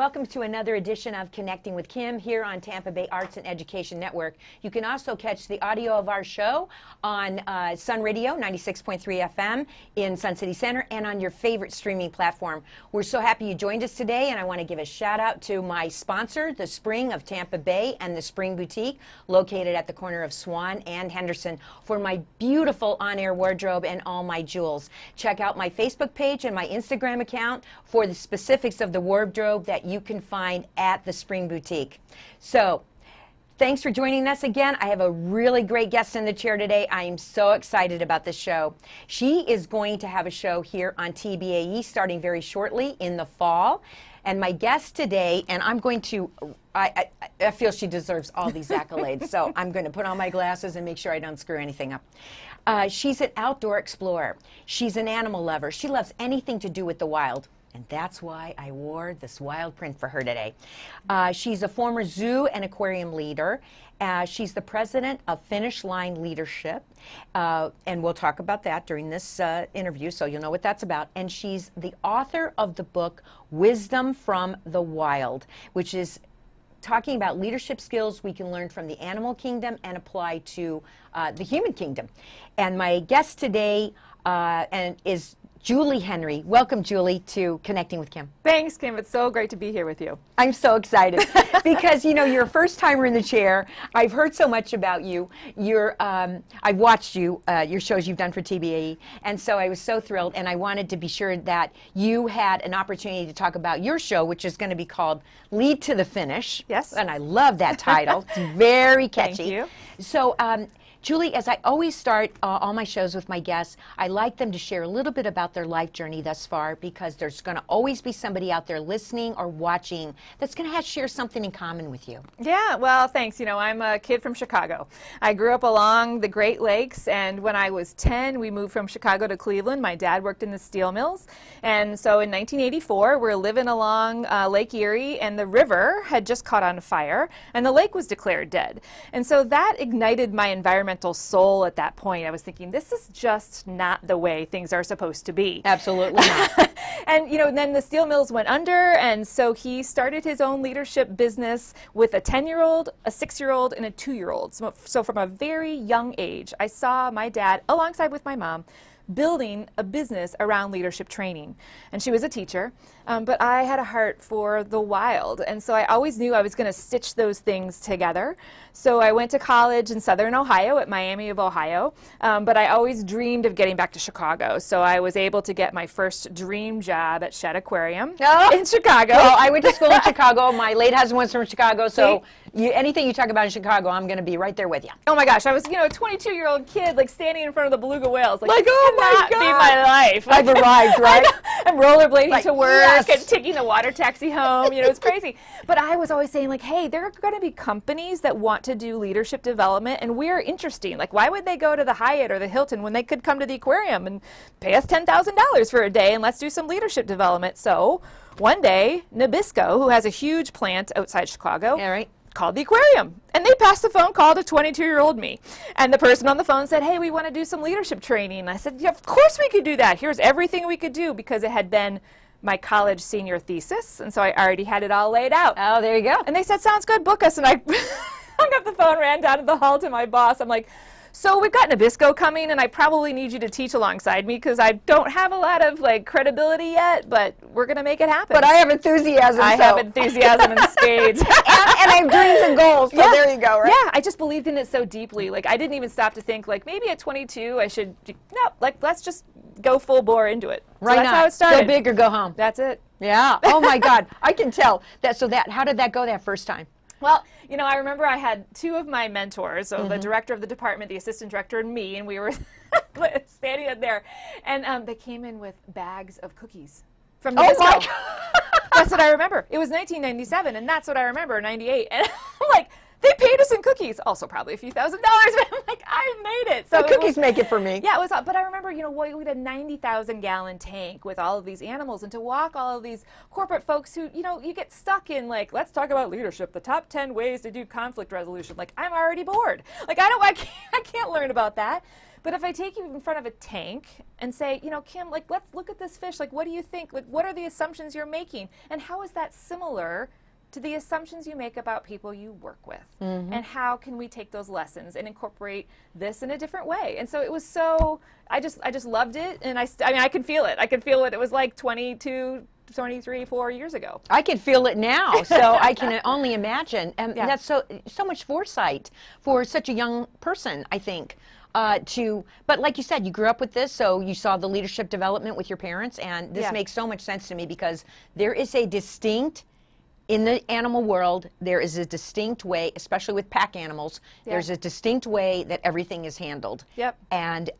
welcome to another edition of Connecting with Kim here on Tampa Bay Arts and Education Network. You can also catch the audio of our show on Sun Radio 96.3 FM in Sun City Center and on your favorite streaming platform. We're so happy you joined us today, and I want to give a shout out to my sponsor, the Spring of Tampa Bay and the Spring Boutique, located at the corner of Swann and Henderson, for my beautiful on-air wardrobe and all my jewels. Check out my Facebook page and my Instagram account for the specifics of the wardrobe that you can find at the Spring Boutique. So, thanks for joining us again. I have a really great guest in the chair today. I am so excited about this show. She is going to have a show here on TBAE starting very shortly in the fall. And my guest today, and I'm going to, I feel she deserves all these accolades, so I'm going to put on my glasses and make sure I don't screw anything up. She's an outdoor explorer. She's an animal lover. She loves anything to do with the wild. And that's why I wore this wild print for her today. She's a former zoo and aquarium leader. She's the president of Finish Line Leadership. And we'll talk about that during this interview, so you'll know what that's about. And she's the author of the book, Wisdom from the Wild, which is talking about leadership skills we can learn from the animal kingdom and apply to the human kingdom. And my guest today is Julie Henry. Welcome, Julie, to Connecting with Kim. Thanks, Kim. It's so great to be here with you. I'm so excited because, you know, you're a first-timer in the chair. I've heard so much about you. I've watched you, your shows you've done for TBAE, and so I was so thrilled, and I wanted to be sure that you had an opportunity to talk about your show, which is going to be called Lead to the Finish. Yes. And I love that title. It's very catchy. Thank you. So, Julie, as I always start all my shows with my guests, I like them to share a little bit about their life journey thus far, because there's going to always be somebody out there listening or watching that's going to share something in common with you. Yeah, well, thanks. You know, I'm a kid from Chicago. I grew up along the Great Lakes, and when I was 10, we moved from Chicago to Cleveland. My dad worked in the steel mills, and so in 1984, we're living along Lake Erie, and the river had just caught on fire, and the lake was declared dead. And so that ignited my environmental soul at that point. I was thinking, this is just not the way things are supposed to be. Absolutely not. And, you know, then the steel mills went under, and so he started his own leadership business with a 10-year-old, a 6-year-old, and a 2-year-old. So from a very young age, I saw my dad, alongside with my mom, building a business around leadership training. And she was a teacher, but I had a heart for the wild, and so I always knew I was going to stitch those things together. So I went to college in Southern Ohio at Miami of Ohio, but I always dreamed of getting back to Chicago. So I was able to get my first dream job at Shedd Aquarium in Chicago. Well, I went to school in Chicago. My late husband was from Chicago, so anything you talk about in Chicago, I'm going to be right there with you. Oh my gosh, I was, you know, a 22-year-old kid, like standing in front of the beluga whales. Like oh my God, be my life. I've arrived, right? I'm rollerblading to work, yes, and taking the water taxi home. You know, it's crazy. But I was always saying, like, hey, there are going to be companies that want to do leadership development, and we're interesting. Like, why would they go to the Hyatt or the Hilton when they could come to the aquarium and pay us $10,000 for a day, and let's do some leadership development? So one day, Nabisco, who has a huge plant outside Chicago, called the aquarium, and they passed the phone call to 22-year-old me. And the person on the phone said, hey, we want to do some leadership training. And I said, yeah, of course we could do that. Here's everything we could do, because it had been my college senior thesis, and so I already had it all laid out. Oh, there you go. And they said, sounds good, book us. And I hung up the phone, ran down to the hall to my boss. I'm like, so we've got Nabisco coming, and I probably need you to teach alongside me, because I don't have a lot of like credibility yet, but we're going to make it happen. But I have enthusiasm. I have enthusiasm in spades. and I have dreams and goals, so there you go, right? Yeah, I just believed in it so deeply. Like, I didn't even stop to think, like, maybe at 22 I should, no, like, let's just go full bore into it. Right, so that's how it started. Go big or go home. That's it. Yeah. Oh my God, I can tell that. So how did that go that first time? Well, you know, I remember I had two of my mentors, so the director of the department, the assistant director, and me, and we were standing up there, and they came in with bags of cookies from Nabisco. Oh my God. That's what I remember. It was 1997, and that's what I remember, 98. And I'm like, they paid us in cookies, also probably a few $1,000s, but I'm like, I made it. So the cookies make it for me. Yeah, it was. But I remember, you know, we had a 90,000-gallon tank with all of these animals, and to walk all of these corporate folks who, you know, you get stuck in like, let's talk about leadership, the top 10 ways to do conflict resolution. Like, I'm already bored. Like, I can't learn about that. But if I take you in front of a tank and say, you know, Kim, like, let's look at this fish. Like, what do you think? Like, what are the assumptions you're making? And how is that similar to the assumptions you make about people you work with? And how can we take those lessons and incorporate this in a different way? And so it was so, I just loved it. And I mean, I could feel it. I could feel what it was like 22, 23, 4 years ago. I can feel it now, so I can only imagine. And that's so much foresight for such a young person, I think. But like you said, you grew up with this, so you saw the leadership development with your parents, and this makes so much sense to me because there is a distinct, in the animal world, there is a distinct way, especially with pack animals, there's a distinct way that everything is handled. And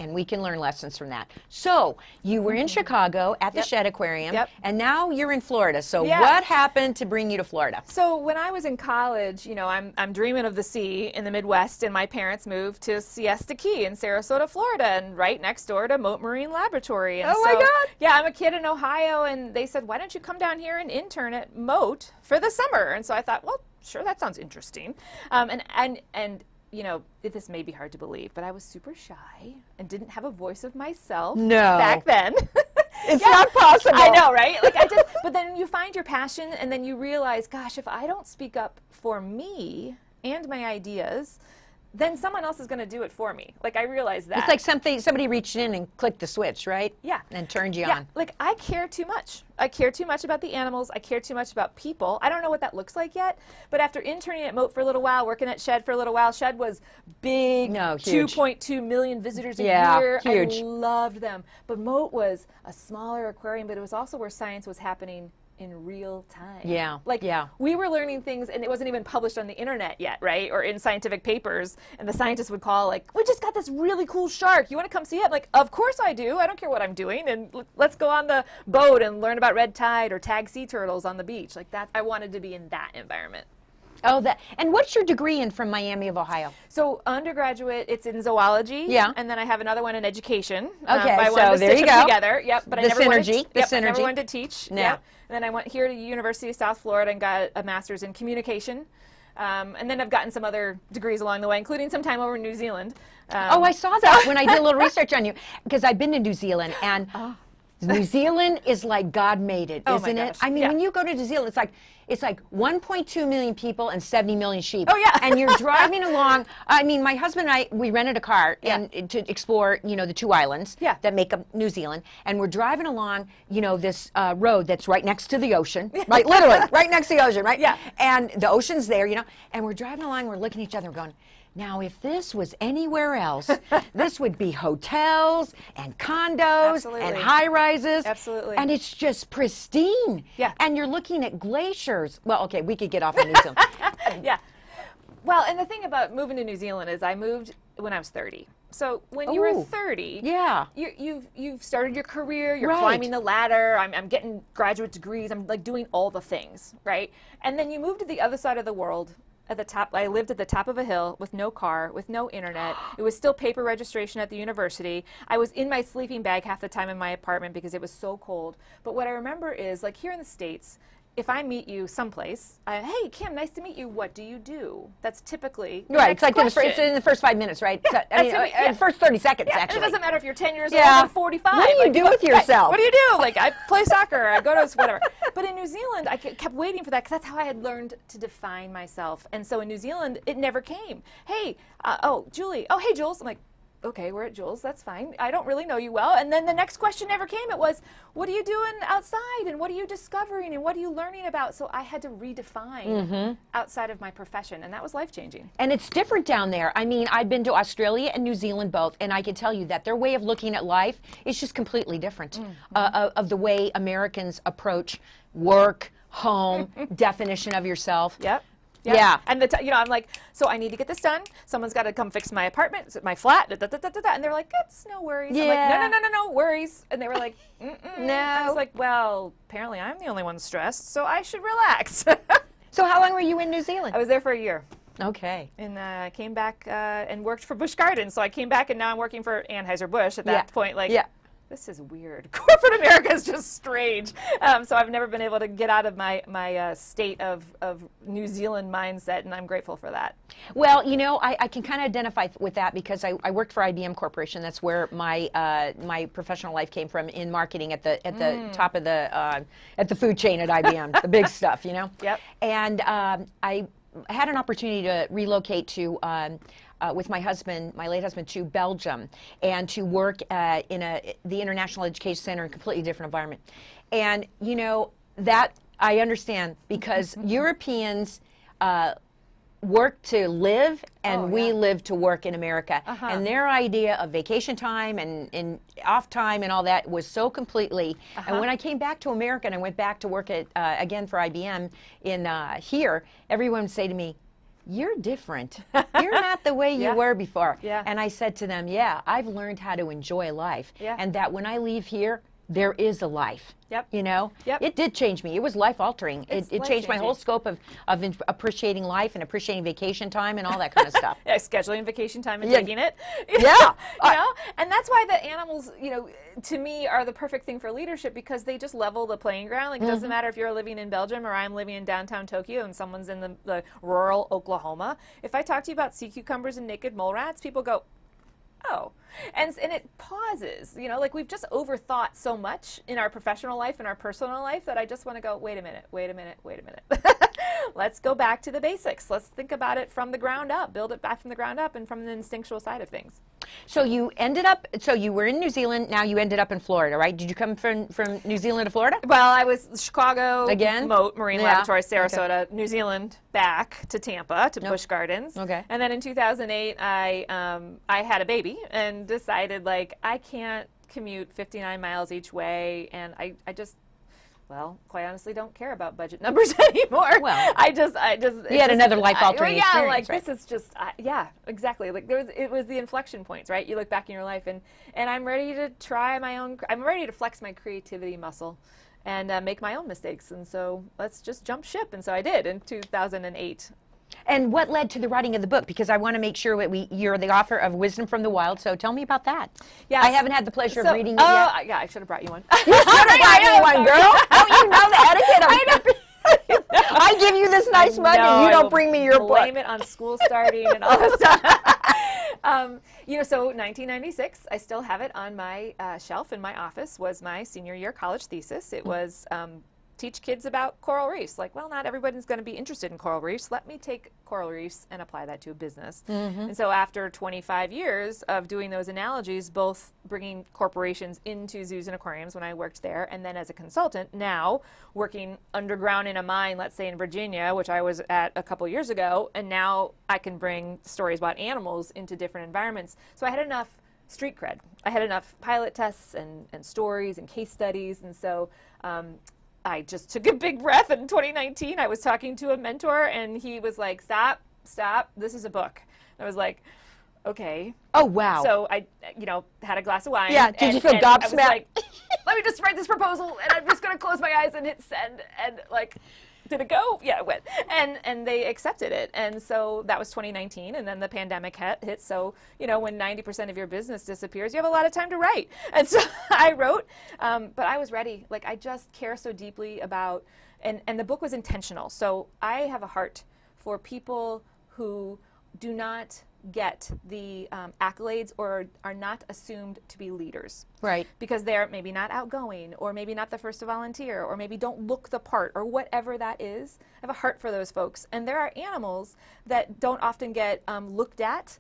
we can learn lessons from that. So you were in Chicago at the Shed Aquarium, and now you're in Florida. So what happened to bring you to Florida? So when I was in college, you know, I'm dreaming of the sea in the Midwest, and my parents moved to Siesta Key in Sarasota, Florida, and right next door to Mote Marine Laboratory. And my God! Yeah, I'm a kid in Ohio, and they said, why don't you come down here and intern at Mote for the summer? And so I thought, well, sure, that sounds interesting. And you know, this may be hard to believe, but I was super shy and didn't have a voice of myself back then. It's not possible. I know, right? Like but then you find your passion, and then you realize, gosh, if I don't speak up for me and my ideas, then someone else is going to do it for me. Like, I realized that. It's like somebody reached in and clicked the switch, right? Yeah. And turned you on. Like, I care too much. I care too much about the animals. I care too much about people. I don't know what that looks like yet, but after interning at Mote for a little while, working at Shed for a little while, Shed was big, 2.2 million visitors a year. Huge. I loved them. But Mote was a smaller aquarium, but it was also where science was happening in real time. We were learning things, and it wasn't even published on the internet yet, right? Or in scientific papers, and the scientists would call, like, we just got this really cool shark. You want to come see it? I'm like, of course I do. I don't care what I'm doing, and let's go on the boat and learn about red tide or tag sea turtles on the beach. Like that, I wanted to be in that environment. Oh, and what's your degree in from Miami of Ohio? So undergraduate, it's in zoology. Yeah. And then I have another one in education. Okay, I wanted to there you stitch go. them together. Yep. But The I never synergy. Wanted, The synergy. I never wanted to teach. No. Yep. And then I went here to the University of South Florida and got a master's in communication. And then I've gotten some other degrees along the way, including some time over in New Zealand. Oh, I saw that when I did a little research on you, because I've been to New Zealand, and New Zealand is like God made it, isn't it? I mean, when you go to New Zealand, it's like 1.2 million people and 70 million sheep. Oh, yeah. And you're driving along. I mean, my husband and I, we rented a car and to explore, you know, the two islands that make up New Zealand. And we're driving along, you know, this road that's right next to the ocean, right? Literally, right next to the ocean, right? Yeah. And the ocean's there, you know. And we're driving along, we're looking at each other, going, now, if this was anywhere else, this would be hotels and condos and high-rises. Absolutely. And it's just pristine. Yeah. And you're looking at glaciers. Well, okay, we could get off on New Zealand. Yeah. Well, and the thing about moving to New Zealand is I moved when I was 30. So when you were 30, you've started your career, you're climbing the ladder, I'm getting graduate degrees, I'm like doing all the things, right? And then you move to the other side of the world. At the top, I lived at the top of a hill with no car, with no internet. It was still paper registration at the university. I was in my sleeping bag half the time in my apartment because it was so cold. But what I remember is, like here in the States, if I meet you someplace, hey, Kim, nice to meet you. What do you do? That's typically right. It's like it's in the first 5 minutes, right? Yeah, so, I mean, in the first 30 seconds, actually. And it doesn't matter if you're 10 years old or 45. What do you do with yourself? What do you do? Like, I play soccer, I go to whatever. But in New Zealand, I kept waiting for that because that's how I had learned to define myself. And so in New Zealand, it never came. Hey, Julie. Oh, hey, Jules. I'm like, okay, we're at Jules, that's fine. I don't really know you well. And then the next question never came. It was, what are you doing outside? And what are you discovering? And what are you learning about? So I had to redefine outside of my profession. And that was life-changing. And it's different down there. I mean, I've been to Australia and New Zealand both, and I can tell you that their way of looking at life is just completely different of the way Americans approach work, home, definition of yourself. Yep. Yeah. And I'm like, so I need to get this done. Someone's got to come fix my apartment, my flat, and they're like, that's no worries. Yeah. I'm like, no, worries. And they were like, no. I was like, well, apparently I'm the only one stressed, so I should relax. So how long were you in New Zealand? I was there for a year. Okay. And came back and worked for Busch Gardens. So I came back, and now I'm working for Anheuser-Busch at that point. Like, this is weird. Corporate America is just strange. So I've never been able to get out of my state of New Zealand mindset, and I'm grateful for that. Well, you know, I can kind of identify with that because I worked for IBM Corporation. That's where my my professional life came from, in marketing at the top of the at the food chain at IBM, the big stuff, you know. Yep. And I had an opportunity to relocate to. With my husband, my late husband, to Belgium, and to work in the International Education Center in a completely different environment. And, you know, that I understand, because Europeans work to live, and we live to work in America. And their idea of vacation time and off time and all that was so completely. And when I came back to America and I went back to work at, again for IBM in here, everyone would say to me, "You're different. You're not the way you were before." And I said to them, yeah, I've learned how to enjoy life. And that when I leave here, there is a life. You know? It did change me. It was life altering. It changed my whole scope of appreciating life and appreciating vacation time and all that kind of stuff. Scheduling vacation time and taking it. You know? And that's why the animals, you know, to me are the perfect thing for leadership, because they just level the playing ground. Like, it doesn't matter if you're living in Belgium or I'm living in downtown Tokyo and someone's in the rural Oklahoma. If I talk to you about sea cucumbers and naked mole rats, people go, oh. And it pauses, you know, like we've just overthought so much in our professional life and our personal life that I just want to go, wait a minute. Let's go back to the basics. Let's think about it from the ground up, build it back from the ground up and from the instinctual side of things. So you ended up, so you were in New Zealand, now you ended up in Florida, right? Did you come from New Zealand to Florida? Well, I was Chicago, again, Moat, Marine Laboratory, Sarasota, New Zealand, back to Tampa, to Busch Gardens. And then in 2008, I had a baby and decided, like, I can't commute 59 miles each way, and I just, well, quite honestly, don't care about budget numbers anymore. Well, I just. You had another life-altering experience, like, right? this is just, yeah, exactly. Like, it was the inflection points, right? You look back in your life, and I'm ready to try my own. I'm ready to flex my creativity muscle, and make my own mistakes. And so let's just jump ship. And so I did in 2008. And what led to the writing of the book? Because I want to make sure that you're the author of Wisdom from the Wild, so tell me about that. Yes. I haven't had the pleasure of reading it yet. Yeah, I should have brought you one. You should have brought me one, girl. Don't you know the etiquette? I give you this nice mug, and you don't bring me your book. Blame it on school starting and all this stuff. You know, so 1996, I still have it on my shelf in my office, was my senior year college thesis. It was teach kids about coral reefs. Like, well, not everybody's going to be interested in coral reefs. Let me take coral reefs and apply that to a business. And so after 25 years of doing those analogies, both bringing corporations into zoos and aquariums when I worked there, and then as a consultant, now working underground in a mine, let's say in Virginia, which I was at a couple years ago, and now I can bring stories about animals into different environments. So I had enough street cred. I had enough pilot tests and stories and case studies, and so I just took a big breath. In 2019, I was talking to a mentor, and he was like, stop, this is a book. And I was like, okay. Oh, wow. So I, you know, had a glass of wine. Yeah, did you feel gobsmacked? I was like, let me just write this proposal, and I'm just going to close my eyes and hit send, and like, did it go? Yeah, it went. And they accepted it. And so that was 2019, and then the pandemic hit. So, you know, when 90% of your business disappears, you have a lot of time to write. And so I wrote, but I was ready. Like, I just care so deeply about, and the book was intentional. So I have a heart for people who do not get the accolades or are not assumed to be leaders. Right. Because they're maybe not outgoing, or maybe not the first to volunteer, or maybe don't look the part, or whatever that is. I have a heart for those folks. And there are animals that don't often get looked at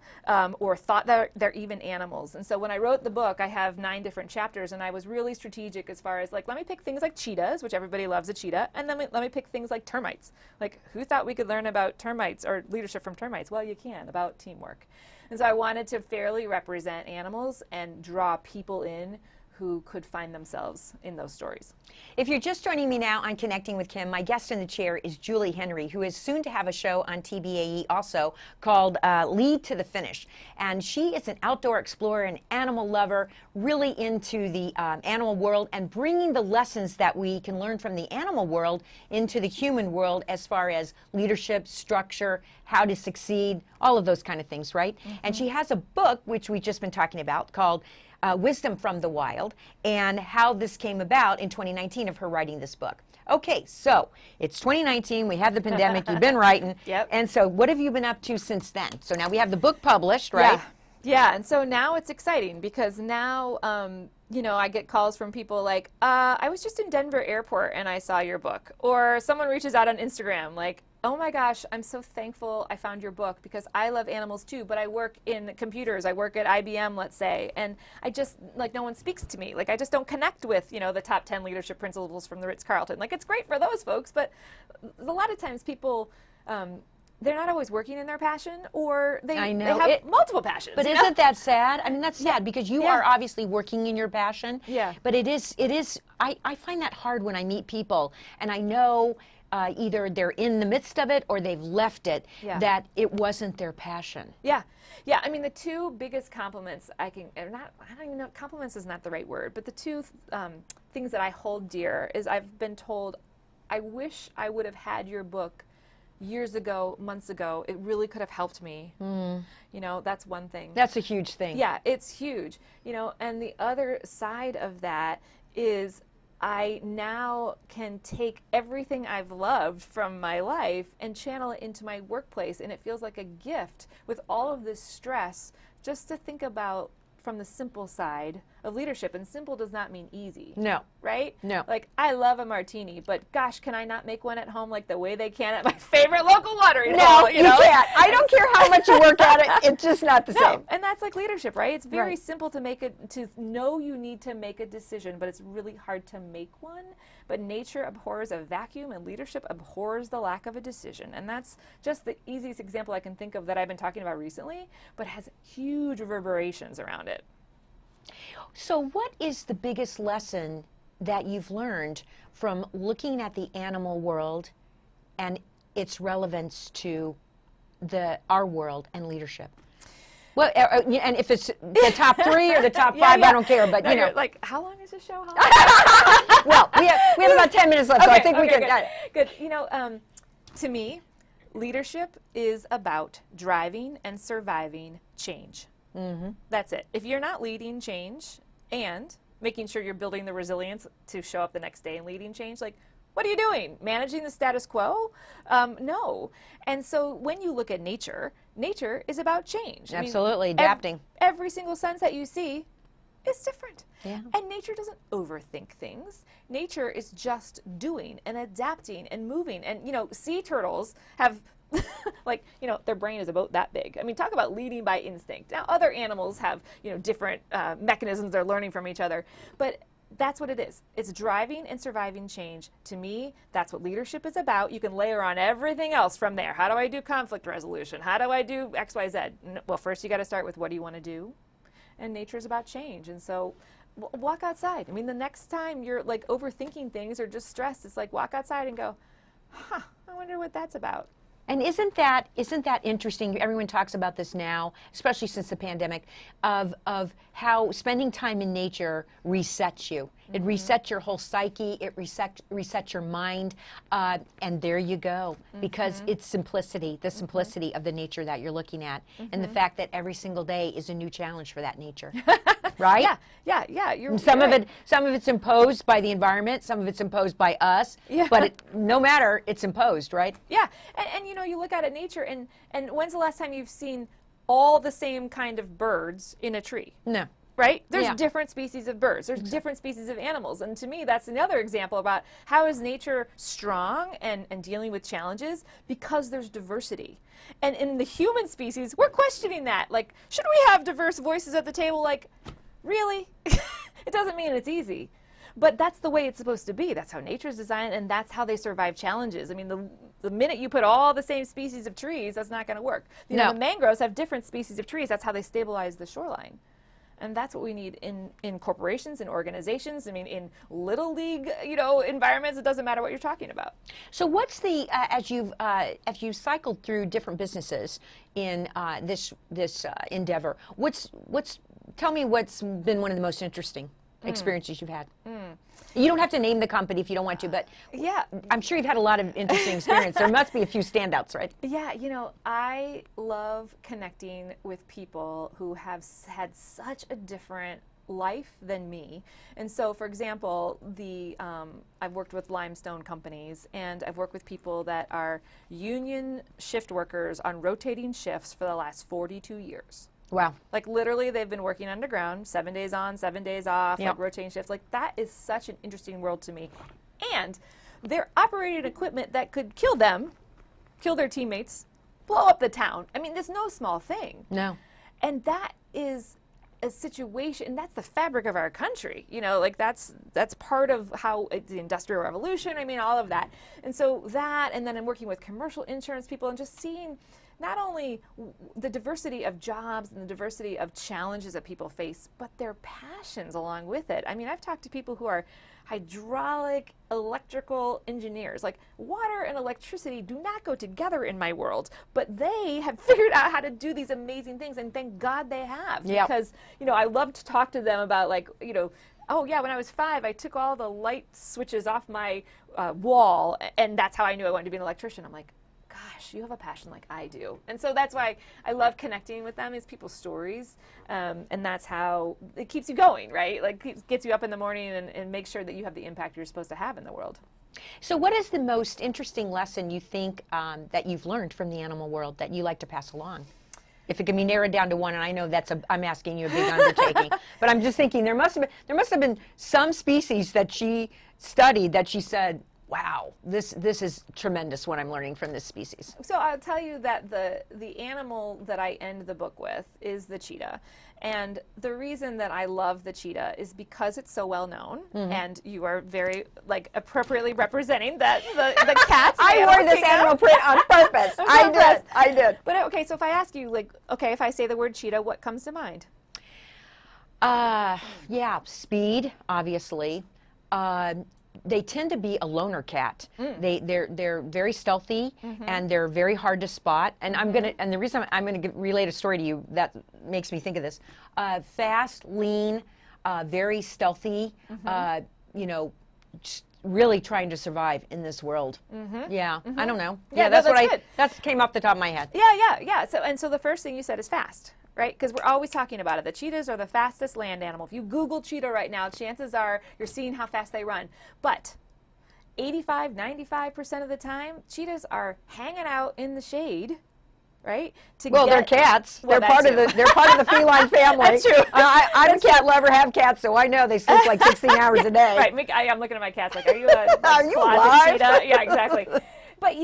or thought that they're even animals. And so when I wrote the book, I have 9 different chapters, and I was really strategic as far as, like, let me pick things like cheetahs, which everybody loves a cheetah, and then let me pick things like termites. Like, who thought we could learn about termites or leadership from termites? Well, you can, about teamwork. And so I wanted to fairly represent animals and draw people in who could find themselves in those stories. If you're just joining me now on Connecting with Kim, my guest in the chair is Julie Henry, who is soon to have a show on TBAE also called Lead to the Finish. And she is an outdoor explorer, an animal lover, really into the animal world and bringing the lessons that we can learn from the animal world into the human world as far as leadership, structure, how to succeed, all of those kind of things, right? And she has a book, which we've just been talking about, called Wisdom from the Wild, and how this came about in 2019 of her writing this book. Okay, so it's 2019, we have the pandemic, you've been writing, Yep. and so what have you been up to since then? So now we have the book published, right? Yeah, and so now it's exciting because now, you know, I get calls from people like, I was just in Denver airport and I saw your book. Or someone reaches out on Instagram like, oh my gosh, I'm so thankful I found your book because I love animals too, but I work in computers. I work at IBM, let's say, and I just, like, no one speaks to me. Like, I just don't connect with, you know, the top 10 leadership principles from the Ritz-Carlton. Like, it's great for those folks, but a lot of times people, they're not always working in their passion, or they have multiple passions. But isn't that sad? I mean, that's sad because you are obviously working in your passion. Yeah. But it is, I find that hard when I meet people, and I know either they're in the midst of it or they've left it, that it wasn't their passion. Yeah. Yeah, I mean, the two biggest compliments I don't even know, compliments is not the right word, but the two things that I hold dear is I've been told, I wish I would have had your book years ago, months ago. It really could have helped me. You know, that's one thing. That's a huge thing. Yeah, it's huge. You know, and the other side of that is I now can take everything I've loved from my life and channel it into my workplace, and it feels like a gift with all of this stress just to think about from the simple side of leadership. And simple does not mean easy. No. Right? No. Like, I love a martini, but gosh, can I not make one at home like the way they can at my favorite local watering hole? No, you can't. I don't care how much you work at it, it's just not the same. And that's like leadership, right? It's very simple to to know you need to make a decision, but it's really hard to make one. But nature abhors a vacuum and leadership abhors the lack of a decision. And that's just the easiest example I can think of that I've been talking about recently, but has huge reverberations around it. So what is the biggest lesson that you've learned from looking at the animal world and its relevance to our world and leadership? Well, and if it's the top 3 or the top 5, I don't care. But, you know, like, how long is the show? Well, we have about 10 minutes left, so I think we can. Good. You know, to me, leadership is about driving and surviving change. That's it. If you're not leading change and making sure you're building the resilience to show up the next day and leading change, like, what are you doing? Managing the status quo? No. And so when you look at nature, nature is about change. Absolutely, adapting. Every single sunset you see is different. Yeah. And nature doesn't overthink things. Nature is just doing and adapting and moving. And, you know, sea turtles have like, you know, their brain is about that big. I mean, talk about leading by instinct. Now, other animals have, you know, different mechanisms they're learning from each other. But that's what it is. It's driving and surviving change. To me, that's what leadership is about. You can layer on everything else from there. How do I do conflict resolution? How do I do X, Y, Z? Well, first you got to start with what do you want to do? And nature is about change. And so walk outside. I mean, the next time you're like overthinking things or just stressed, it's like walk outside and go, huh, I wonder what that's about. And isn't that interesting? Everyone talks about this now, especially since the pandemic, of how spending time in nature resets you. It resets your whole psyche. It resets your mind, and there you go. Because it's simplicity, the simplicity of the nature that you're looking at, and the fact that every single day is a new challenge for that nature, right? Yeah. Some of it's imposed by the environment. Some of it's imposed by us. Yeah. But no matter, it's imposed, right? Yeah. And you know, you look out at nature, and when's the last time you've seen all the same kind of birds in a tree? No. Right? There's different species of birds. There's different species of animals. And to me, that's another example about how is nature strong and dealing with challenges because there's diversity. And in the human species, we're questioning that. Like, should we have diverse voices at the table? Like, really? It doesn't mean it's easy. But that's the way it's supposed to be. That's how nature's designed, and that's how they survive challenges. I mean, the minute you put all the same species of trees, that's not going to work. You know, the mangroves have different species of trees. That's how they stabilize the shoreline. And that's what we need in corporations and organizations. I mean, in little league, environments, it doesn't matter what you're talking about. So what's the, as you've cycled through different businesses in this endeavor, tell me what's been one of the most interesting experiences you've had. You don't have to name the company if you don't want to, but yeah, I'm sure you've had a lot of interesting experience. There must be a few standouts, right? Yeah, I love connecting with people who have had such a different life than me. And so, for example, I've worked with limestone companies, and I've worked with people that are union shift workers on rotating shifts for the last 42 years. Wow. Like literally they've been working underground, 7 days on, 7 days off, Yep. like rotating shifts. Like that is such an interesting world to me. And they're operating equipment that could kill them, kill their teammates, blow up the town. I mean, there's no small thing. No. And that is a situation, and that's the fabric of our country. Like that's part of how the Industrial Revolution, I mean, all of that. And so that, and then I'm working with commercial insurance people and just seeing not only the diversity of jobs and the diversity of challenges that people face, but their passions along with it. I mean, I've talked to people who are hydraulic, electrical engineers. Like water and electricity do not go together in my world, but they have figured out how to do these amazing things, and thank God they have. Yep. Because, I love to talk to them about oh yeah, when I was 5, I took all the light switches off my wall, and that's how I knew I wanted to be an electrician. I'm like, gosh, you have a passion like I do. And so that's why I love connecting with them, is people's stories. And that's how it keeps you going, right? Like gets you up in the morning and makes sure that you have the impact you're supposed to have in the world. So what is the most interesting lesson you think that you've learned from the animal world that you like to pass along? If it can be narrowed down to one, and I know I'm asking you a big undertaking, but I'm just thinking there must have been some species that she studied that she said, wow, this is tremendous what I'm learning from this species. So I'll tell you that the animal that I end the book with is the cheetah. And the reason that I love the cheetah is because it's so well known, and you are very appropriately representing that the cats. I wore this animal print on purpose. I did. But okay, so if I ask you, if I say the word cheetah, what comes to mind? Yeah, speed, obviously. They tend to be a loner cat. They're very stealthy, and they're very hard to spot. And the reason I'm gonna relate a story to you that makes me think of this: fast, lean, very stealthy. Just really trying to survive in this world. Yeah, I don't know. Yeah, that's what that came off the top of my head. Yeah. So the first thing you said is fast. Right? Because we're always talking about it. The cheetahs are the fastest land animal. If you Google cheetah right now, chances are you're seeing how fast they run. But 85–95% of the time, cheetahs are hanging out in the shade, right? They're cats. They're part of the feline family. That's true. I'm a cat lover, have cats, so I know they sleep like 16 hours a day. Right. I'm looking at my cats like, are you a are you closet alive? cheetah? Yeah, exactly. But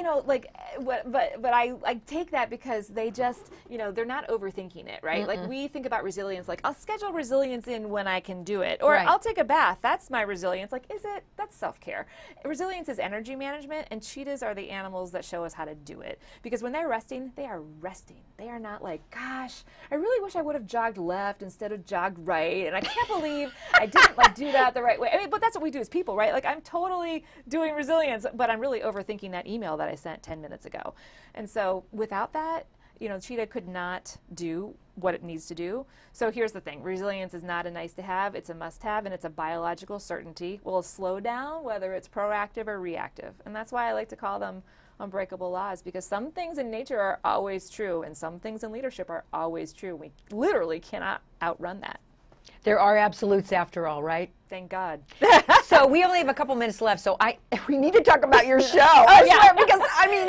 but I take that because they just, they're not overthinking it, right? Like we think about resilience, like I'll schedule resilience in when I can do it, or I'll take a bath. That's my resilience. Like, is it? That's self-care. Resilience is energy management, and cheetahs are the animals that show us how to do it. Because when they're resting, they are resting. They are not like, gosh, I really wish I would have jogged left instead of jogged right, and I can't believe I didn't do that the right way. I mean, but that's what we do as people, right? Like I'm totally doing resilience, but I'm really overthinking that email that I sent 10 minutes ago. And so without that, cheetah could not do what it needs to do. So here's the thing. Resilience is not a nice to have, it's a must have, and it's a biological certainty. Will slow down whether it's proactive or reactive. And that's why I like to call them unbreakable laws, because some things in nature are always true, and some things in leadership are always true. We literally cannot outrun that. There are absolutes after all, right? Thank God. So we only have a couple minutes left, so we need to talk about your show. I swear, because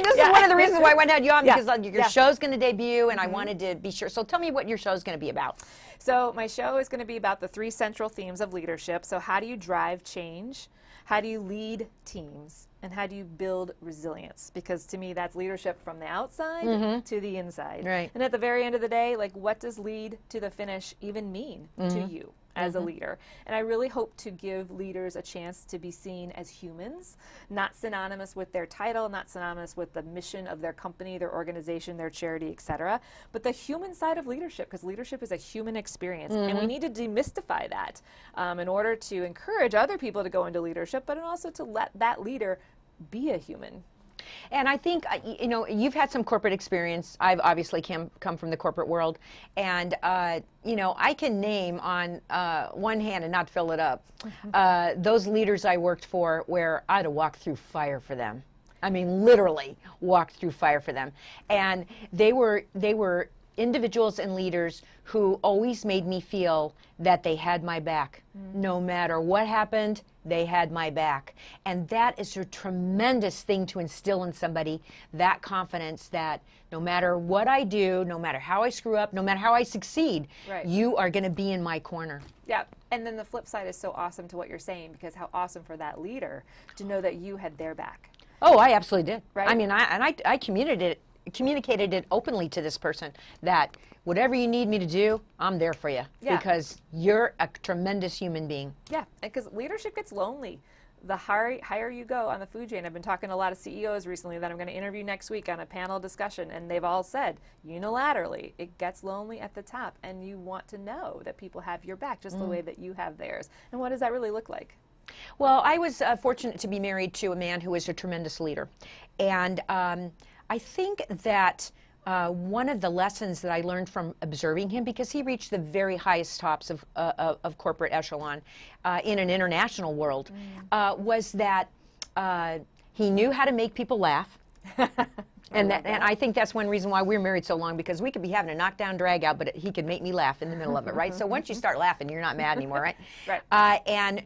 this is one of the reasons why I wanted to have you on, because your show's going to debut, and I wanted to be sure. So tell me what your show's going to be about. So my show is going to be about the 3 central themes of leadership. So how do you drive change? How do you lead teams? And how do you build resilience? Because to me, that's leadership from the outside to the inside. Right. And at the very end of the day, what does lead to the finish even mean to you? as a leader. And I really hope to give leaders a chance to be seen as humans, not synonymous with their title, not synonymous with the mission of their company, their organization, their charity, etc., but the human side of leadership, because leadership is a human experience. And we need to demystify that in order to encourage other people to go into leadership, but also to let that leader be a human. And I think, you know, you've had some corporate experience. I've obviously come from the corporate world. And, you know, I can name on one hand and not fill it up those leaders I worked for where I had to walk through fire for them. I mean, literally walked through fire for them. And they were individuals and leaders who always made me feel that they had my back. No matter what happened, they had my back. And that is a tremendous thing to instill in somebody, that confidence that no matter what I do, no matter how I screw up, no matter how I succeed, you are going to be in my corner. Yeah, and then the flip side is so awesome to what you're saying, because how awesome for that leader to know that you had their back. Oh, I absolutely did. Right? I mean, I communicated it openly to this person that whatever you need me to do, I'm there for you, because you're a tremendous human being. Yeah, because leadership gets lonely. The higher you go on the food chain, I've been talking to a lot of CEOs recently that I'm going to interview next week on a panel discussion, and they've all said unilaterally it gets lonely at the top, and you want to know that people have your back just the way that you have theirs. And what does that really look like? Well, I was fortunate to be married to a man who was a tremendous leader, and I think that one of the lessons that I learned from observing him, because he reached the very highest tops of corporate echelon in an international world, was that he knew how to make people laugh. And I think that's one reason why we're married so long, because we could be having a knockdown drag out, but he could make me laugh in the middle of it, right? So once you start laughing, you're not mad anymore, right? Right. And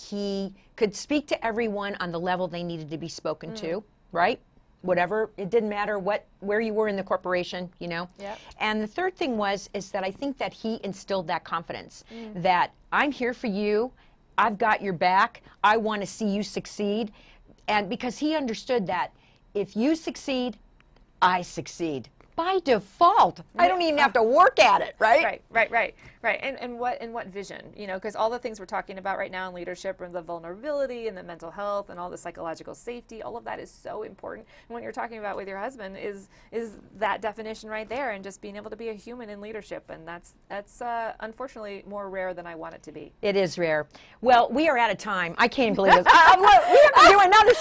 he could speak to everyone on the level they needed to be spoken to, right? Whatever, it didn't matter where you were in the corporation, you know. Yep. And the third thing is that I think that he instilled that confidence that I'm here for you, I've got your back, I want to see you succeed, and because he understood that if you succeed, I succeed. By default, I don't even have to work at it, right? Right. And what vision? You know, because all the things we're talking about right now in leadership, and the vulnerability and the mental health and all the psychological safety, all of that is so important. And what you're talking about with your husband is that definition right there, and just being able to be a human in leadership. And that's unfortunately more rare than I want it to be. It is rare. Well, we are out of time. I can't believe this. We have to do another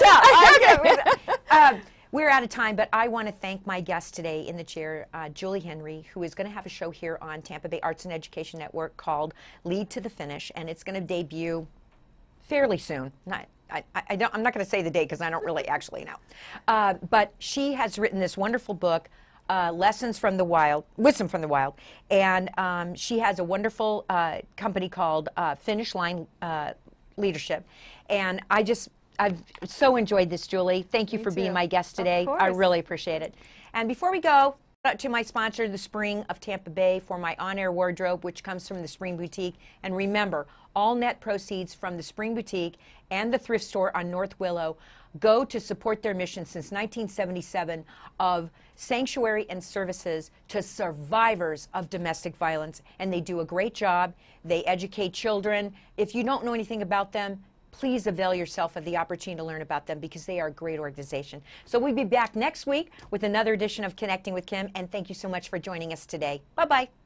show. We're out of time, but I want to thank my guest today in the chair, Julie Henry, who is going to have a show here on Tampa Bay Arts and Education Network called Lead to the Finish, and it's going to debut fairly soon. I'm not going to say the date because I don't really actually know. But she has written this wonderful book, Wisdom from the Wild, and she has a wonderful company called Finish Line Leadership, and I've so enjoyed this, Julie. Thank you for being my guest today. I really appreciate it. And before we go, shout out to my sponsor, the Spring of Tampa Bay, for my on-air wardrobe, which comes from the Spring Boutique. And remember, all net proceeds from the Spring Boutique and the thrift store on North Willow go to support their mission since 1977 of sanctuary and services to survivors of domestic violence. And they do a great job. They educate children. If you don't know anything about them, please avail yourself of the opportunity to learn about them, because they are a great organization. So we'll be back next week with another edition of Connecting with Kim, and thank you so much for joining us today. Bye-bye.